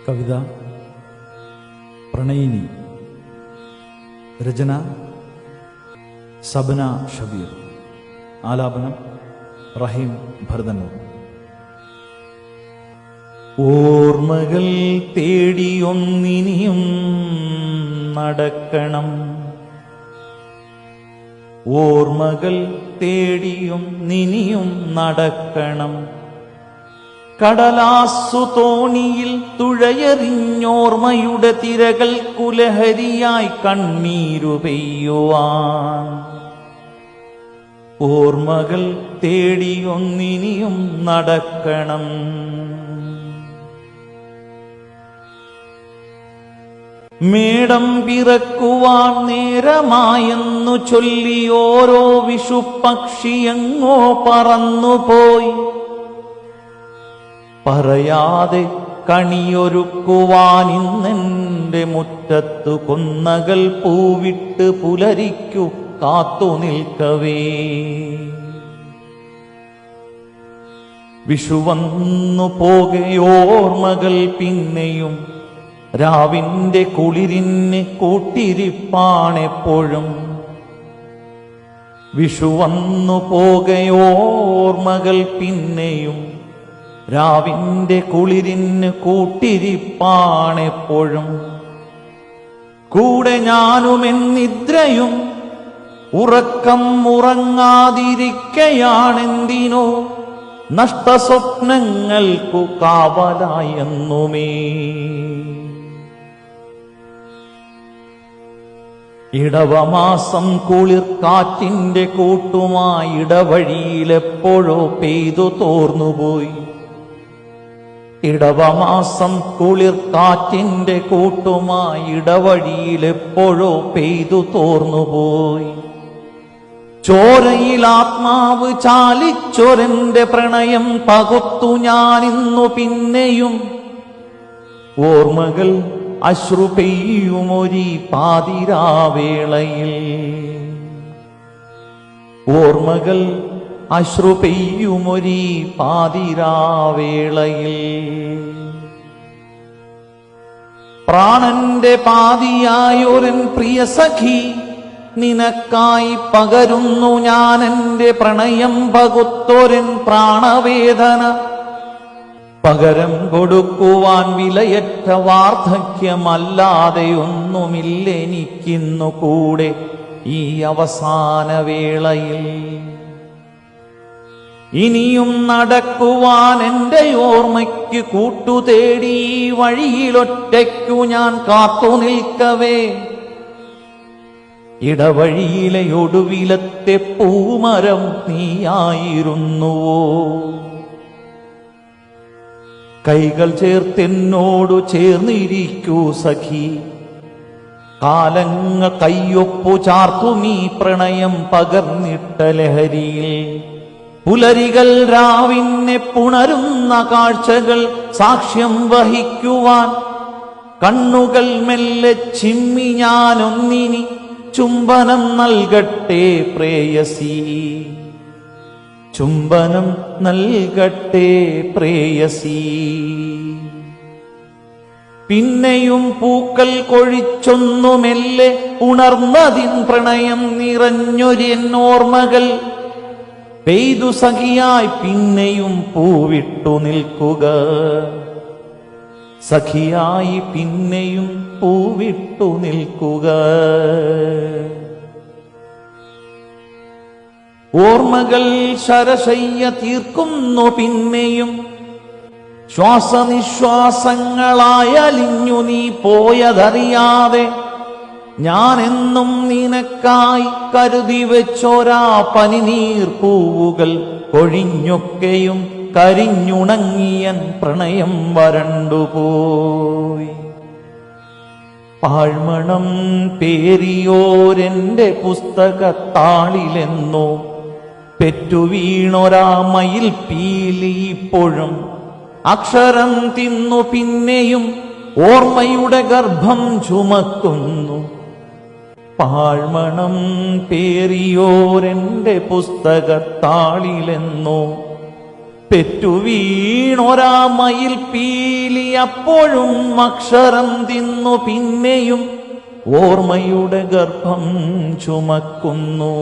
കവിത പ്രണയിനി. രചന സബ്ന ഷബീർ. ആലാപനം റഹീം ഭരതന്നൂർ. ഓർമ്മകൾ തേടിയൊന്നിനിയും നടക്കണം, ഓർമ്മകൾ തേടിയൊന്നിനിയും നടക്കണം. കടലാസു തോണിയിൽ തുഴയെറിഞ്ഞോർമ്മയുടെ തിരകൾ കുലഹരിയായി കണ്ണീരു പെയ്യുവാൻ. ഓർമ്മകൾ തേടിയൊന്നിനിയും നടക്കണം. മേടം പിറക്കുവാൻ നേരമായെന്നു ചൊല്ലി ഓരോ വിഷുപക്ഷിയെങ്ങോ പറന്നുപോയി. പറയാതെ കണിയൊരുക്കുവാൻ ഇന്നെന്റെ മുറ്റത്തു കൊന്നകൾ പൂവിട്ട് പുലരിക്കു കാത്തു നിൽക്കവേ. വിഷുവന്നു പോകയോർമ്മകൾ പിന്നെയും രാവിന്റെ കുളിരിന് കൂട്ടിരിപ്പാണെപ്പോഴും. വിഷുവന്നു പോകയോർമ്മകൾ പിന്നെയും രാവിന്റെ കുളിരിന് കൂട്ടിരിപ്പാണെപ്പോഴും. കൂടെ ഞാനുമെന്നിദ്രയും ഉറക്കം ഉറങ്ങാതിരിക്കയാണെന്തിനോ നഷ്ടസ്വപ്നങ്ങൾക്കു കാവലായെന്നുമേ. ഇടവമാസം കുളിർ കാറ്റിന്റെ കൂട്ടുമായി ഇടവഴിയിലെപ്പോഴോ പെയ്തു തോർന്നുപോയി. ഇടവമാസം കുളിർ കാറ്റിന്റെ കൂട്ടുമായി ഇടവഴിയിലെപ്പോഴോ പെയ്തു തോർന്നുപോയി. ചോരയിൽ ആത്മാവ് ചാലിച്ചൊരെന്റെ പ്രണയം പകുത്തു ഞാനിന്നു പിന്നെയും. ഓർമ്മകൾ അശ്രു പെയ്യുമൊരീ പാതിരാവേളയിൽ. ഓർമ്മകൾ അശ്രു പെയ്യുമൊരീ പാതിരാവേളയിൽ. പ്രാണന്റെ പാതിയായൊരൻ പ്രിയ സഖി നിനക്കായി പകരുന്നു ഞാനെന്റെ പ്രണയം പകുത്തൊരൻ പ്രാണവേദന. പകരം കൊടുക്കുവാൻ വിലയറ്റ വാർദ്ധക്യമല്ലാതെ ഒന്നുമില്ലെനിക്കിന്നു കൂടെ ഈ അവസാന വേളയിൽ. ഇനിയും നടക്കുവാൻ എന്റെ ഓർമ്മയ്ക്ക് കൂട്ടുതേടി വഴിയിലൊറ്റയ്ക്കു ഞാൻ കാത്തു നിൽക്കവേ. ഇടവഴിയിലെ ഒടുവിലത്തെ പൂമരം നീയായിരുന്നുവോ. കൈകൾ ചേർത്തെന്നോടു ചേർന്നിരിക്കൂ സഖി. കാലങ്ങൾ കയ്യൊപ്പു ചാർത്തുമീ പ്രണയം പകർന്നിട്ട ലഹരിയിൽ. പുലരികൾ രാവിനെ പുണരുന്ന കാഴ്ചകൾ സാക്ഷ്യം വഹിക്കുവാൻ. കണ്ണുകൾ മെല്ലെ ചിമ്മി ഞാനൊന്നിനി ചുംബനം നൽകട്ടെ പ്രേയസി. ചുംബനം നൽകട്ടെ പ്രേയസി. പിന്നെയും പൂക്കൾ കൊഴിച്ചൊന്നു മെല്ലെ ഉണർന്നതിൻ പ്രണയം നിറഞ്ഞൊരെന്നോർമ്മകൾ. പെയ്തു സഖിയായി പിന്നെയും പൂവിട്ടു നിൽക്കുക. സഖിയായി പിന്നെയും പൂവിട്ടു നിൽക്കുക. ഓർമ്മകൾ ശരശയ്യ തീർക്കുന്നു പിന്നെയും. ശ്വാസനിശ്വാസങ്ങളായലിഞ്ഞു നീ പോയതറിയാതെ. ഞാനെന്നും നിനക്കായി കരുതി വെച്ചോരാ പനിനീർ പൂവുകൾ കൊഴിഞ്ഞൊക്കെയും കരിഞ്ഞുണങ്ങിയൻ പ്രണയം വരണ്ടുപോയി. പാഴ്മണം പേരിയോരെന്റെ പുസ്തകത്താളിലെന്നോ പെറ്റുവീണൊരാ മയിൽ പീലി ഇപ്പോഴും അക്ഷരം തിന്നു പിന്നെയും ഓർമ്മയുടെ ഗർഭം ചുമക്കുന്നു. പാഴ്മണം പേരിയോരെന്റെ പുസ്തകത്താളിലെന്നോ പെറ്റുവീണൊരാ മയിൽ പീലി അപ്പോഴും അക്ഷരം തിന്നു പിന്നെയും ഓർമ്മയുടെ ഗർഭം ചുമക്കുന്നു.